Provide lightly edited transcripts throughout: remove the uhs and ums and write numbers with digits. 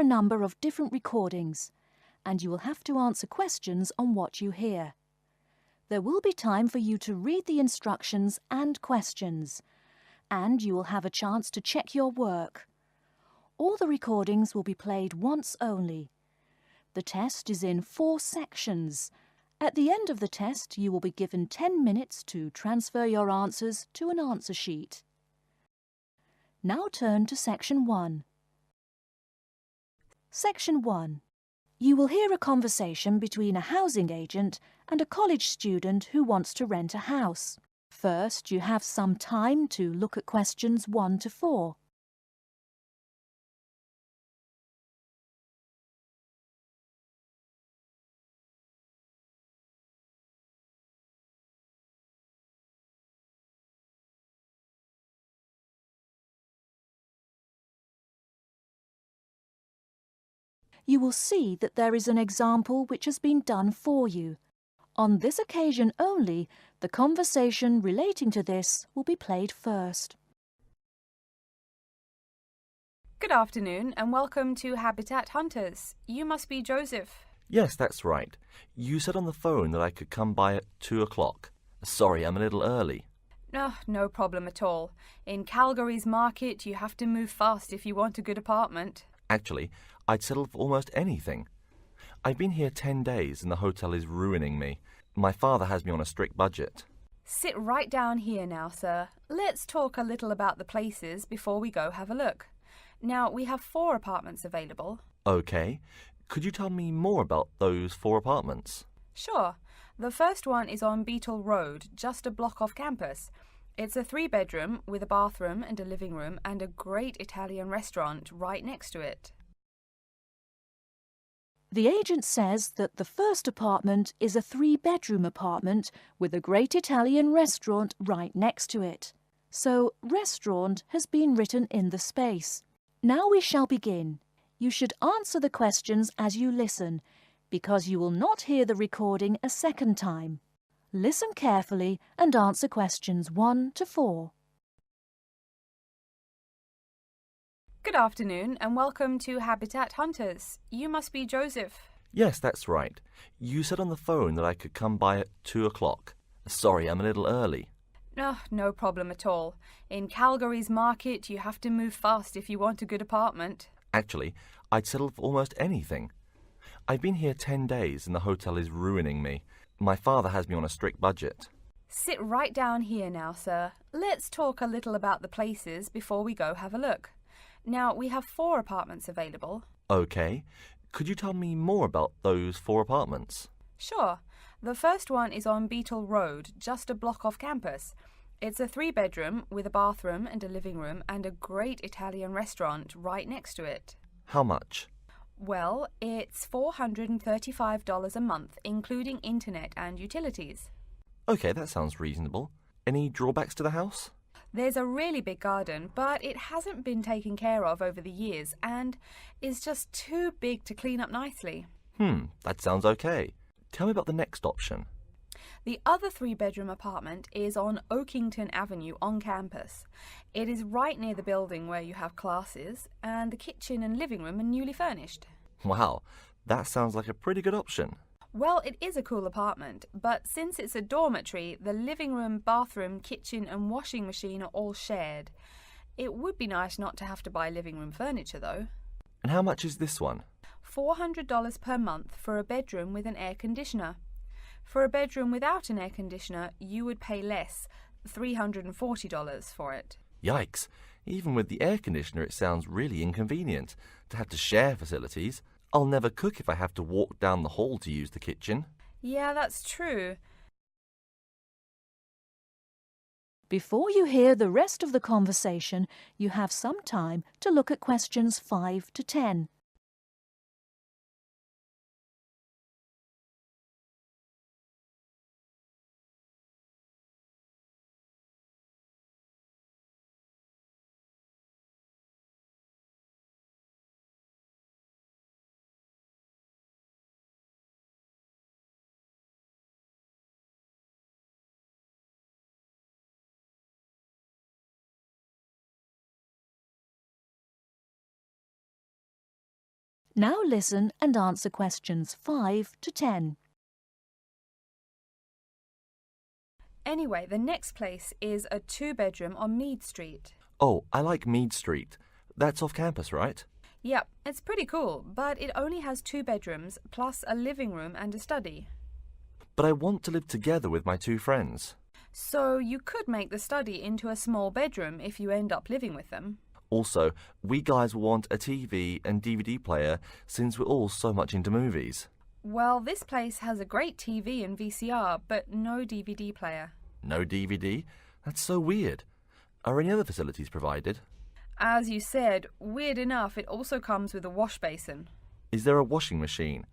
number of different recordings, and you will have to answer questions on what you hear. There will be time for you to read the instructions and questions, and you will have a chance to check your work. All the recordings will be played once only. The test is in 4 sections. At the end of the test, you will be given 10 minutes to transfer your answers to an answer sheet. Now turn to Section 1. Section 1. You will hear a conversation between a housing agent and a college student who wants to rent a house. First, you have some time to look at questions 1 to 4. You will see that there is an example which has been done for you. On this occasion only, the conversation relating to this will be played first. Good afternoon and welcome to Habitat Hunters. You must be Joseph. Yes, that's right. You said on the phone that I could come by at 2 o'clock. Sorry, I'm a little early. No problem at all. In Calgary's market, you have to move fast if you want a good apartment. Actually, I'd settle for almost anything. I've been here 10 days and the hotel is ruining me. My father has me on a strict budget. Sit right down here now, sir. Let's talk a little about the places before we go have a look. Now, we have 4 apartments available. Okay. Could you tell me more about those 4 apartments? Sure. The first one is on Beetle Road, just a block off campus. It's a 3-bedroom with a bathroom and a living room and a great Italian restaurant right next to it. The agent says that the first apartment is a 3-bedroom apartment with a great Italian restaurant right next to it. So, restaurant has been written in the space. Now we shall begin. You should answer the questions as you listen, because you will not hear the recording a second time. Listen carefully and answer questions 1 to 4. Good afternoon and welcome to Habitat Hunters. You must be Joseph. Yes, that's right. You said on the phone that I could come by at 2 o'clock. Sorry, I'm a little early. No problem at all. In Calgary's market, you have to move fast if you want a good apartment. Actually, I'd settle for almost anything. I've been here 10 days and the hotel is ruining me. My father has me on a strict budget. Sit right down here now, sir. Let's talk a little about the places before we go have a look. Now, we have 4 apartments available. Okay. Could you tell me more about those 4 apartments? Sure. The first one is on Beetle Road, just a block off campus. It's a 3-bedroom with a bathroom and a living room and a great Italian restaurant right next to it. How much? Well, it's $435 a month, including internet and utilities. Okay, that sounds reasonable. Any drawbacks to the house? There's a really big garden, but it hasn't been taken care of over the years and is just too big to clean up nicely. That sounds okay. Tell me about the next option. The other 3-bedroom apartment is on Oakington Avenue on campus. It is right near the building where you have classes, and the kitchen and living room are newly furnished. Wow, that sounds like a pretty good option. Well, it is a cool apartment, but since it's a dormitory, the living room, bathroom, kitchen and washing machine are all shared. It would be nice not to have to buy living room furniture, though. And how much is this one? $400 per month for a bedroom with an air conditioner. For a bedroom without an air conditioner, you would pay less, $340 for it. Yikes. Even with the air conditioner, it sounds really inconvenient to have to share facilities. I'll never cook if I have to walk down the hall to use the kitchen. Yeah, that's true. Before you hear the rest of the conversation, you have some time to look at questions 5 to 10. Now listen and answer questions 5 to 10. Anyway, the next place is a 2-bedroom on Mead Street. Oh, I like Mead Street. That's off campus, right? Yep, it's pretty cool, but it only has 2 bedrooms plus a living room and a study. But I want to live together with my 2 friends. So you could make the study into a small bedroom if you end up living with them. Also, we guys want a TV and DVD player since we're all so much into movies. Well, this place has a great TV and VCR, but no DVD player. No DVD? That's so weird. Are any other facilities provided? As you said, weird enough, it also comes with a wash basin. Is there a washing machine?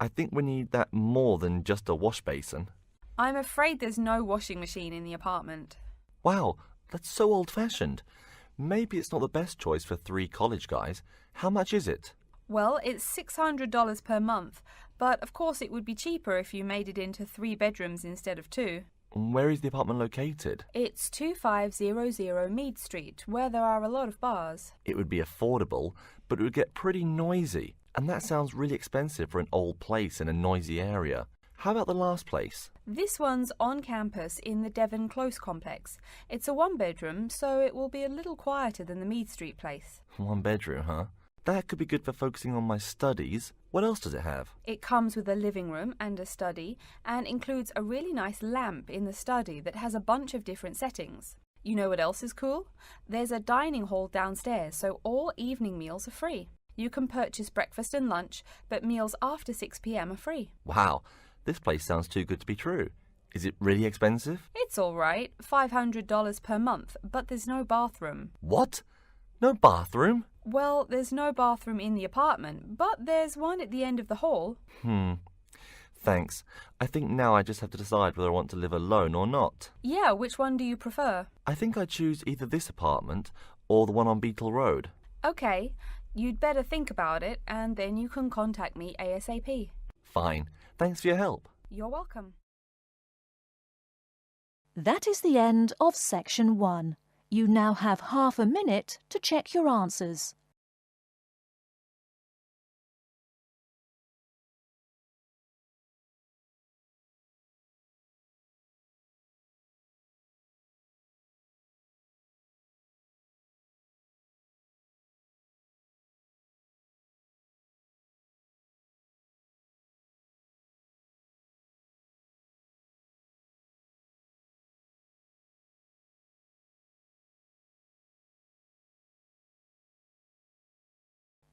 I think we need that more than just a wash basin. I'm afraid there's no washing machine in the apartment. Wow, that's so old-fashioned. Maybe it's not the best choice for 3 college guys. How much is it? Well, it's $600 per month, but of course it would be cheaper if you made it into 3 bedrooms instead of 2. Where is the apartment located? It's 2500 Mead Street, where there are a lot of bars. It would be affordable, but it would get pretty noisy. And that sounds really expensive for an old place in a noisy area. How about the last place? This one's on campus in the Devon Close complex. It's a 1-bedroom, so it will be a little quieter than the Mead Street place. 1 bedroom, huh? That could be good for focusing on my studies. What else does it have? It comes with a living room and a study, and includes a really nice lamp in the study that has a bunch of different settings. You know what else is cool? There's a dining hall downstairs, so all evening meals are free. You can purchase breakfast and lunch, but meals after 6 p.m. are free. Wow, this place sounds too good to be true. Is it really expensive? It's all right, $500 per month, but there's no bathroom. What? No bathroom? Well, there's no bathroom in the apartment, but there's one at the end of the hall. Thanks. I think now I just have to decide whether I want to live alone or not. Yeah, which one do you prefer? I think I'd choose either this apartment or the one on Beetle Road. Okay, you'd better think about it, and then you can contact me ASAP. Fine. Thanks for your help. You're welcome. That is the end of section 1. You now have half a minute to check your answers.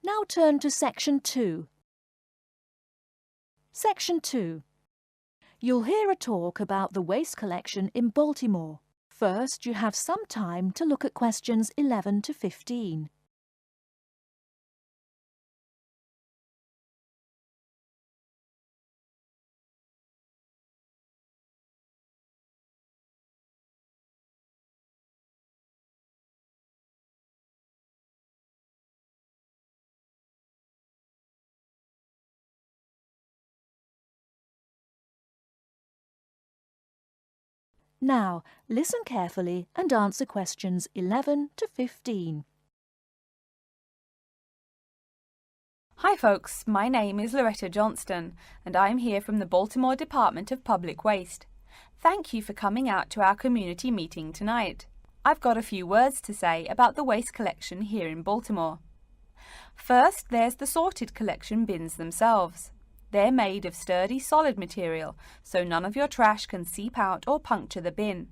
Now turn to section 2. Section 2. You'll hear a talk about the waste collection in Baltimore. First, you have some time to look at questions 11 to 15. Now, listen carefully and answer questions 11 to 15. Hi folks, my name is Loretta Johnston, and I'm here from the Baltimore Department of Public Waste. Thank you for coming out to our community meeting tonight. I've got a few words to say about the waste collection here in Baltimore. First, there's the sorted collection bins themselves. They're made of sturdy, solid material, so none of your trash can seep out or puncture the bin.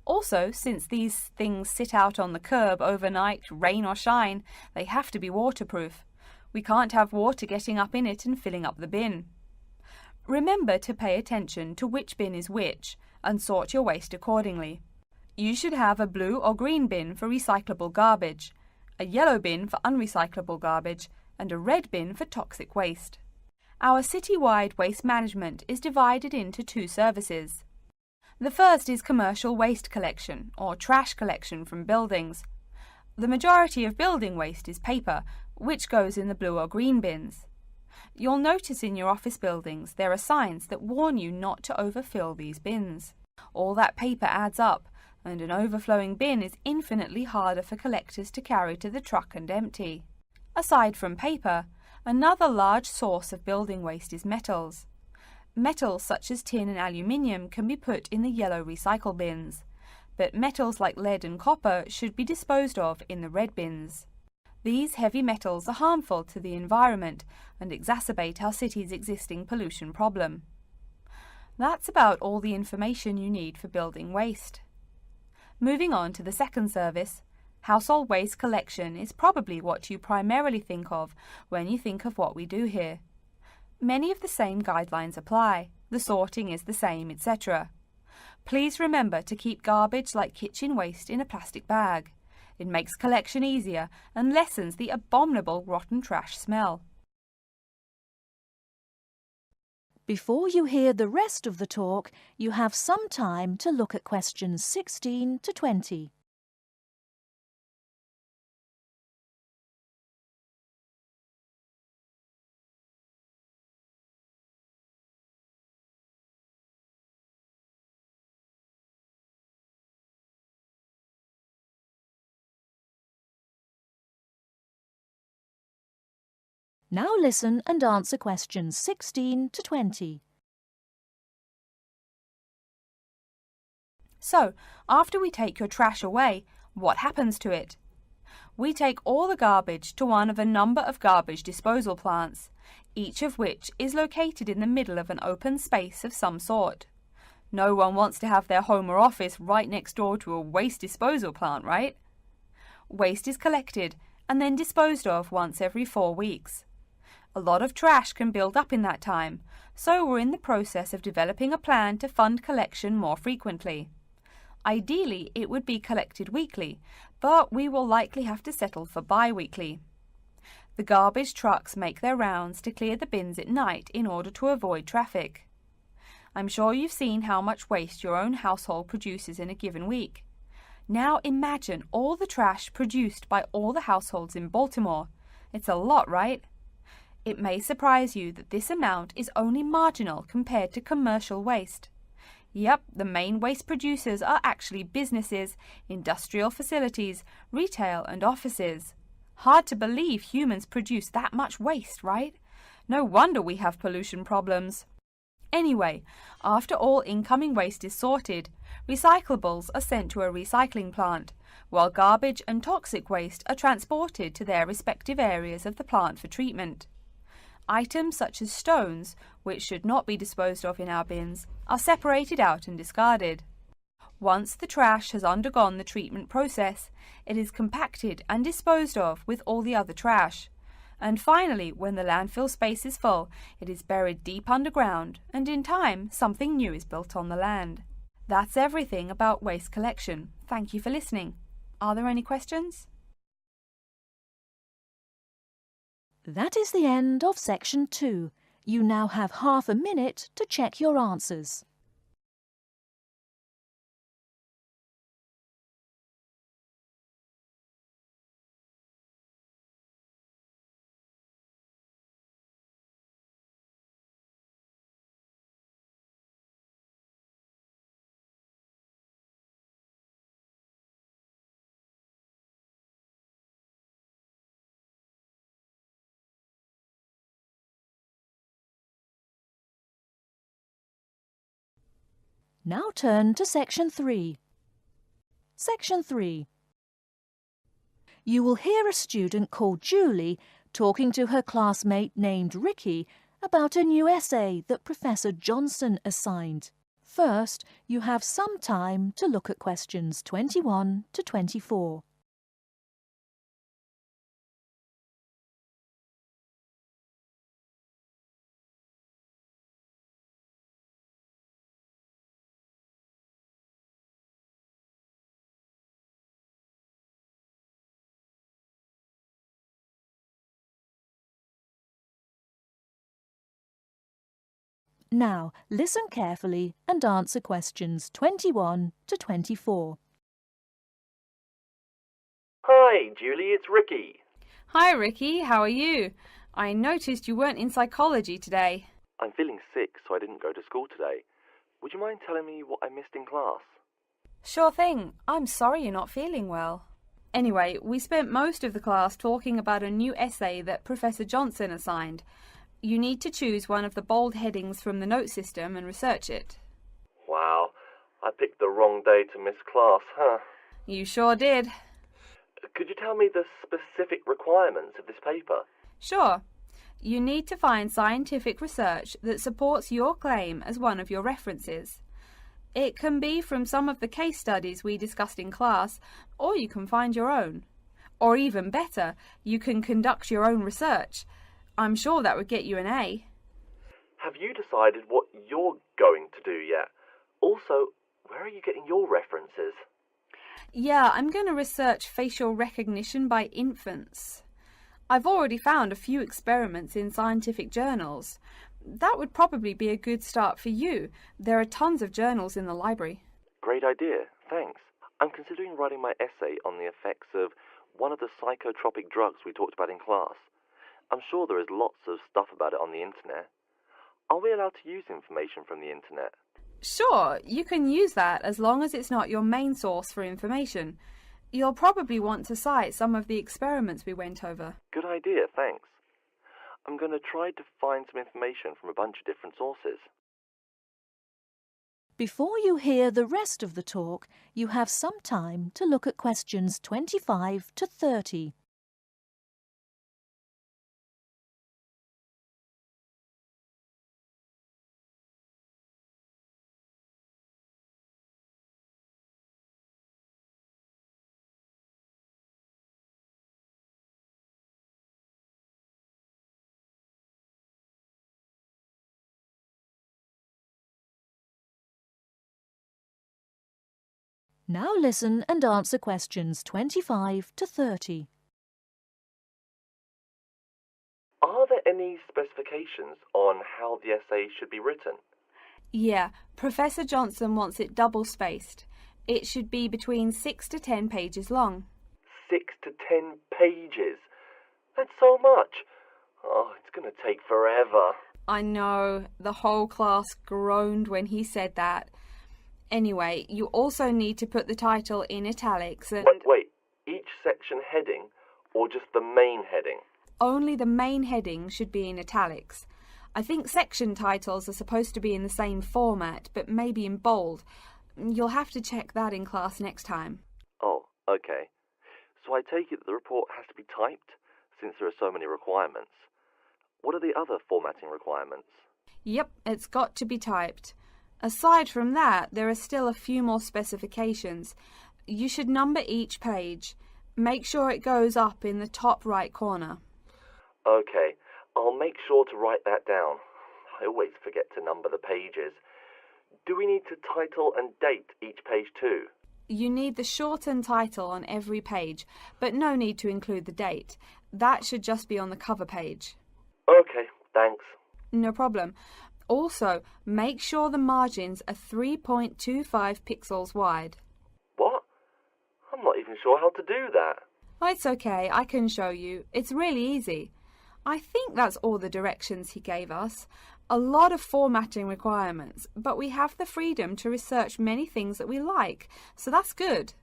Also, since these things sit out on the curb overnight, rain or shine, they have to be waterproof. We can't have water getting up in it and filling up the bin. Remember to pay attention to which bin is which and sort your waste accordingly. You should have a blue or green bin for recyclable garbage, a yellow bin for unrecyclable garbage, and a red bin for toxic waste. Our citywide waste management is divided into 2 services. The first is commercial waste collection, or trash collection from buildings. The majority of building waste is paper, which goes in the blue or green bins. You'll notice in your office buildings there are signs that warn you not to overfill these bins. All that paper adds up, and an overflowing bin is infinitely harder for collectors to carry to the truck and empty. Aside from paper, Another large source of building waste is metals. Metals such as tin and aluminium can be put in the yellow recycle bins, but metals like lead and copper should be disposed of in the red bins. These heavy metals are harmful to the environment and exacerbate our city's existing pollution problem. That's about all the information you need for building waste. Moving on to the second service, household waste collection is probably what you primarily think of when you think of what we do here. Many of the same guidelines apply, the sorting is the same, etc. Please remember to keep garbage like kitchen waste in a plastic bag. It makes collection easier and lessens the abominable rotten trash smell. Before you hear the rest of the talk, you have some time to look at questions 16 to 20. Now listen and answer questions 16 to 20. So, after we take your trash away, what happens to it? We take all the garbage to one of a number of garbage disposal plants, each of which is located in the middle of an open space of some sort. No one wants to have their home or office right next door to a waste disposal plant, right? Waste is collected and then disposed of once every 4 weeks. A lot of trash can build up in that time, so we're in the process of developing a plan to fund collection more frequently. Ideally, it would be collected weekly, but we will likely have to settle for bi-weekly. The garbage trucks make their rounds to clear the bins at night in order to avoid traffic. I'm sure you've seen how much waste your own household produces in a given week. Now imagine all the trash produced by all the households in Baltimore. It's a lot, right? It may surprise you that this amount is only marginal compared to commercial waste. Yep, the main waste producers are actually businesses, industrial facilities, retail and offices. Hard to believe humans produce that much waste, right? No wonder we have pollution problems. Anyway, after all incoming waste is sorted, recyclables are sent to a recycling plant, while garbage and toxic waste are transported to their respective areas of the plant for treatment. Items such as stones, which should not be disposed of in our bins, are separated out and discarded. Once the trash has undergone the treatment process, it is compacted and disposed of with all the other trash. And finally, when the landfill space is full, it is buried deep underground, and in time, something new is built on the land. That's everything about waste collection. Thank you for listening. Are there any questions? That is the end of section 2. You now have half a minute to check your answers. Now turn to section 3. Section 3. You will hear a student called Julie talking to her classmate named Ricky about a new essay that Professor Johnson assigned. First, you have some time to look at questions 21 to 24. Now, listen carefully and answer questions 21 to 24. Hi, Julie, it's Ricky. Hi Ricky, how are you? I noticed you weren't in psychology today. I'm feeling sick, so I didn't go to school today. Would you mind telling me what I missed in class? Sure thing. I'm sorry you're not feeling well. Anyway, we spent most of the class talking about a new essay that Professor Johnson assigned. You need to choose one of the bold headings from the note system and research it. Wow, I picked the wrong day to miss class, huh? You sure did. Could you tell me the specific requirements of this paper? Sure. You need to find scientific research that supports your claim as one of your references. It can be from some of the case studies we discussed in class, or you can find your own. Or even better, you can conduct your own research. I'm sure that would get you an A. Have you decided what you're going to do yet? Also, where are you getting your references? Yeah, I'm going to research facial recognition by infants. I've already found a few experiments in scientific journals. That would probably be a good start for you. There are tons of journals in the library. Great idea, thanks. I'm considering writing my essay on the effects of one of the psychotropic drugs we talked about in class. I'm sure there is lots of stuff about it on the internet. Are we allowed to use information from the internet? Sure, you can use that as long as it's not your main source for information. You'll probably want to cite some of the experiments we went over. Good idea, thanks. I'm going to try to find some information from a bunch of different sources. Before you hear the rest of the talk, you have some time to look at questions 25 to 30. Now listen and answer questions 25 to 30. Are there any specifications on how the essay should be written? Yeah, Professor Johnson wants it double-spaced. It should be between 6 to 10 pages long. 6 to 10 pages? That's so much. Oh, it's going to take forever. I know, the whole class groaned when he said that. Anyway, you also need to put the title in italics and... Wait, each section heading or just the main heading? Only the main heading should be in italics. I think section titles are supposed to be in the same format, but maybe in bold. You'll have to check that in class next time. Oh, okay. So I take it that the report has to be typed, since there are so many requirements. What are the other formatting requirements? Yep, it's got to be typed. Aside from that, there are still a few more specifications. You should number each page. Make sure it goes up in the top right corner. Okay, I'll make sure to write that down. I always forget to number the pages. Do we need to title and date each page too? You need the shortened title on every page, but no need to include the date. That should just be on the cover page. Okay, thanks. No problem. Also, make sure the margins are 3.25 pixels wide. What? I'm not even sure how to do that. Oh, it's okay, I can show you. It's really easy. I think that's all the directions he gave us. A lot of formatting requirements, but we have the freedom to research many things that we like, so that's good.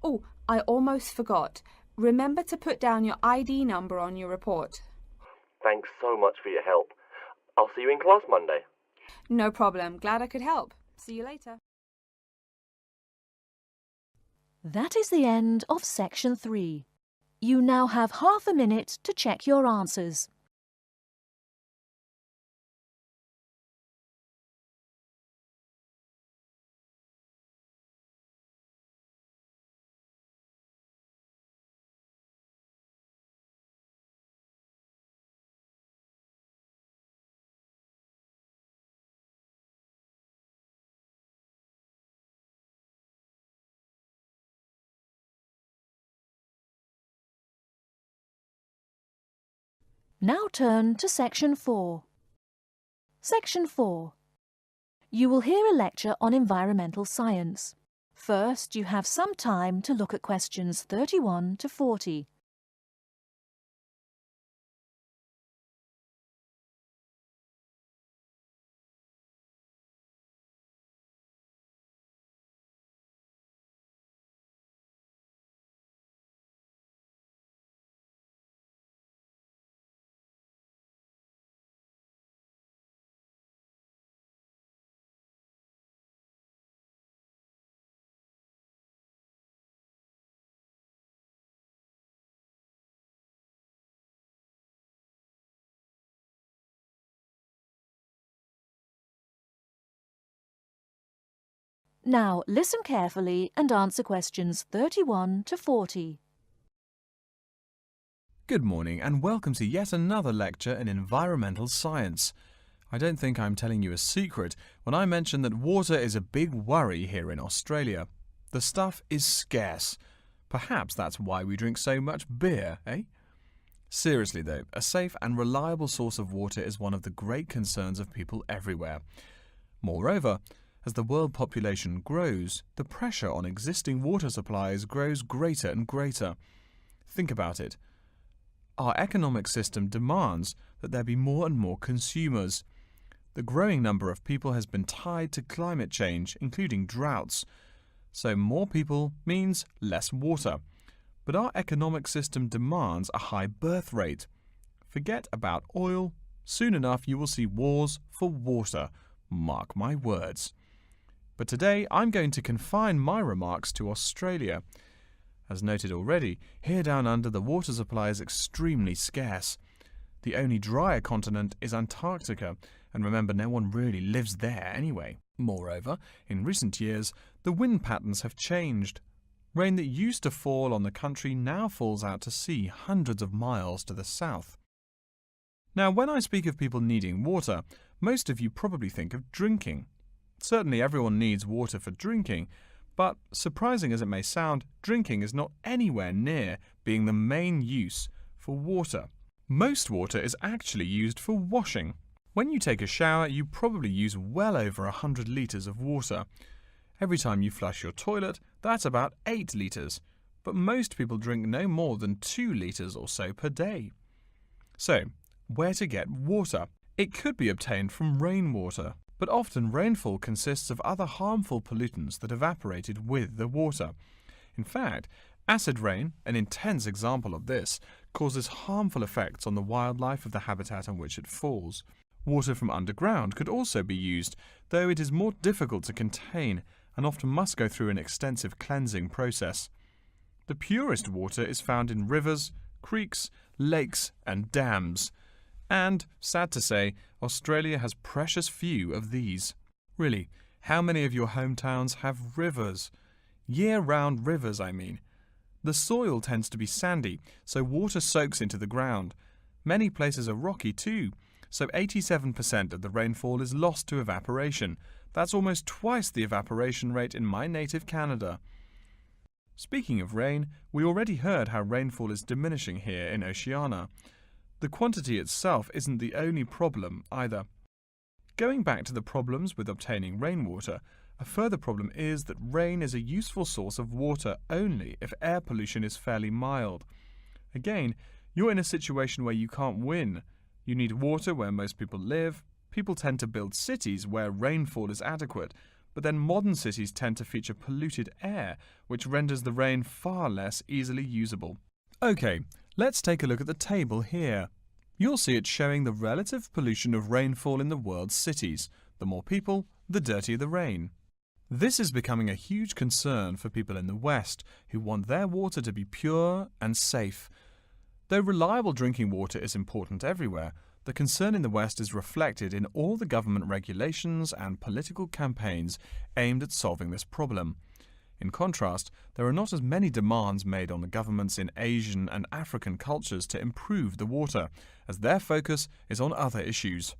Oh, I almost forgot. Remember to put down your ID number on your report. Thanks so much for your help. I'll see you in class Monday. No problem. Glad I could help. See you later. That is the end of section 3. You now have half a minute to check your answers. Now turn to section 4. Section 4. You will hear a lecture on environmental science. First, you have some time to look at questions 31 to 40. Now listen carefully and answer questions 31 to 40. Good morning and welcome to yet another lecture in environmental science. I don't think I'm telling you a secret when I mention that water is a big worry here in Australia. The stuff is scarce. Perhaps that's why we drink so much beer, eh? Seriously though, a safe and reliable source of water is one of the great concerns of people everywhere. Moreover, as the world population grows, the pressure on existing water supplies grows greater and greater. Think about it. Our economic system demands that there be more and more consumers. The growing number of people has been tied to climate change, including droughts. So more people means less water. But our economic system demands a high birth rate. Forget about oil. Soon enough you will see wars for water. Mark my words. But today I'm going to confine my remarks to Australia. As noted already, here down under the water supply is extremely scarce. The only drier continent is Antarctica, and remember, no one really lives there anyway. Moreover, in recent years, the wind patterns have changed. Rain that used to fall on the country now falls out to sea hundreds of miles to the south. Now, when I speak of people needing water, most of you probably think of drinking. Certainly everyone needs water for drinking, but surprising as it may sound, drinking is not anywhere near being the main use for water. Most water is actually used for washing. When you take a shower, you probably use well over 100 litres of water. Every time you flush your toilet, that's about 8 litres, but most people drink no more than 2 litres or so per day. So, where to get water? It could be obtained from rainwater. But often rainfall consists of other harmful pollutants that evaporated with the water. In fact, acid rain, an intense example of this, causes harmful effects on the wildlife of the habitat on which it falls. Water from underground could also be used, though it is more difficult to contain and often must go through an extensive cleansing process. The purest water is found in rivers, creeks, lakes and dams. And, sad to say, Australia has precious few of these. Really, how many of your hometowns have rivers? Year-round rivers, I mean. The soil tends to be sandy, so water soaks into the ground. Many places are rocky too, so 87% of the rainfall is lost to evaporation. That's almost twice the evaporation rate in my native Canada. Speaking of rain, we already heard how rainfall is diminishing here in Oceania. The quantity itself isn't the only problem either. Going back to the problems with obtaining rainwater, a further problem is that rain is a useful source of water only if air pollution is fairly mild. Again, you're in a situation where you can't win. You need water where most people live. People tend to build cities where rainfall is adequate, but then modern cities tend to feature polluted air, which renders the rain far less easily usable. Okay, let's take a look at the table here. You'll see it showing the relative pollution of rainfall in the world's cities. The more people, the dirtier the rain. This is becoming a huge concern for people in the West who want their water to be pure and safe. Though reliable drinking water is important everywhere, the concern in the West is reflected in all the government regulations and political campaigns aimed at solving this problem. In contrast, there are not as many demands made on the governments in Asian and African cultures to improve the water, as their focus is on other issues.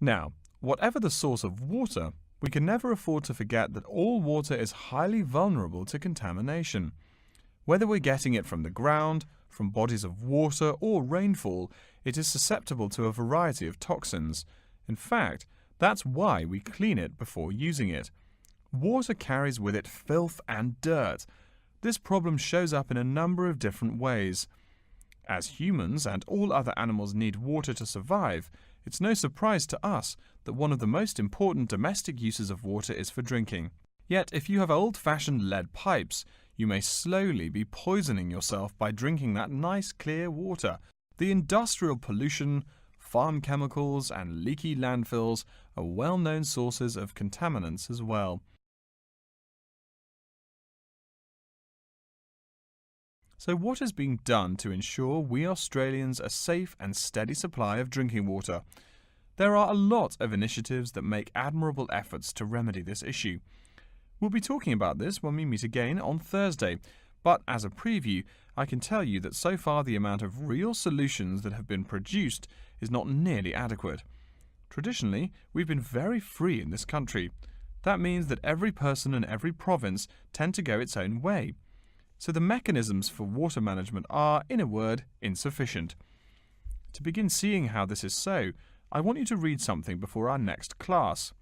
Now, whatever the source of water, we can never afford to forget that all water is highly vulnerable to contamination. Whether we're getting it from the ground, from bodies of water or rainfall, it is susceptible to a variety of toxins. In fact, that's why we clean it before using it. Water carries with it filth and dirt. This problem shows up in a number of different ways. As humans and all other animals need water to survive, it's no surprise to us that one of the most important domestic uses of water is for drinking. Yet, if you have old-fashioned lead pipes, you may slowly be poisoning yourself by drinking that nice clear water. The industrial pollution, farm chemicals and leaky landfills are well-known sources of contaminants as well. So what is being done to ensure we Australians a safe and steady supply of drinking water? There are a lot of initiatives that make admirable efforts to remedy this issue. We'll be talking about this when we meet again on Thursday, but as a preview, I can tell you that so far the amount of real solutions that have been produced is not nearly adequate. Traditionally, we've been very free in this country. That means that every person and every province tend to go its own way. So the mechanisms for water management are, in a word, insufficient. To begin seeing how this is so, I want you to read something before our next class.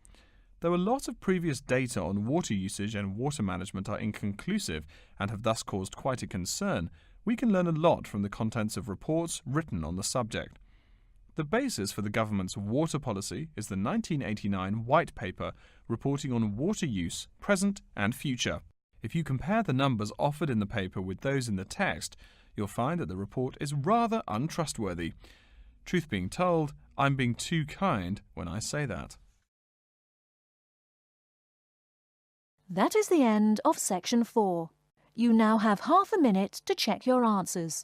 Though a lot of previous data on water usage and water management are inconclusive and have thus caused quite a concern, we can learn a lot from the contents of reports written on the subject. The basis for the government's water policy is the 1989 White Paper reporting on water use, present and future. If you compare the numbers offered in the paper with those in the text, you'll find that the report is rather untrustworthy. Truth being told, I'm being too kind when I say that. That is the end of section 4. You now have half a minute to check your answers.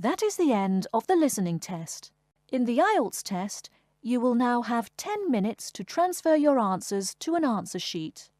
That is the end of the listening test. In the Ielts test, you will now have 10 minutes to transfer your answers to an answer sheet.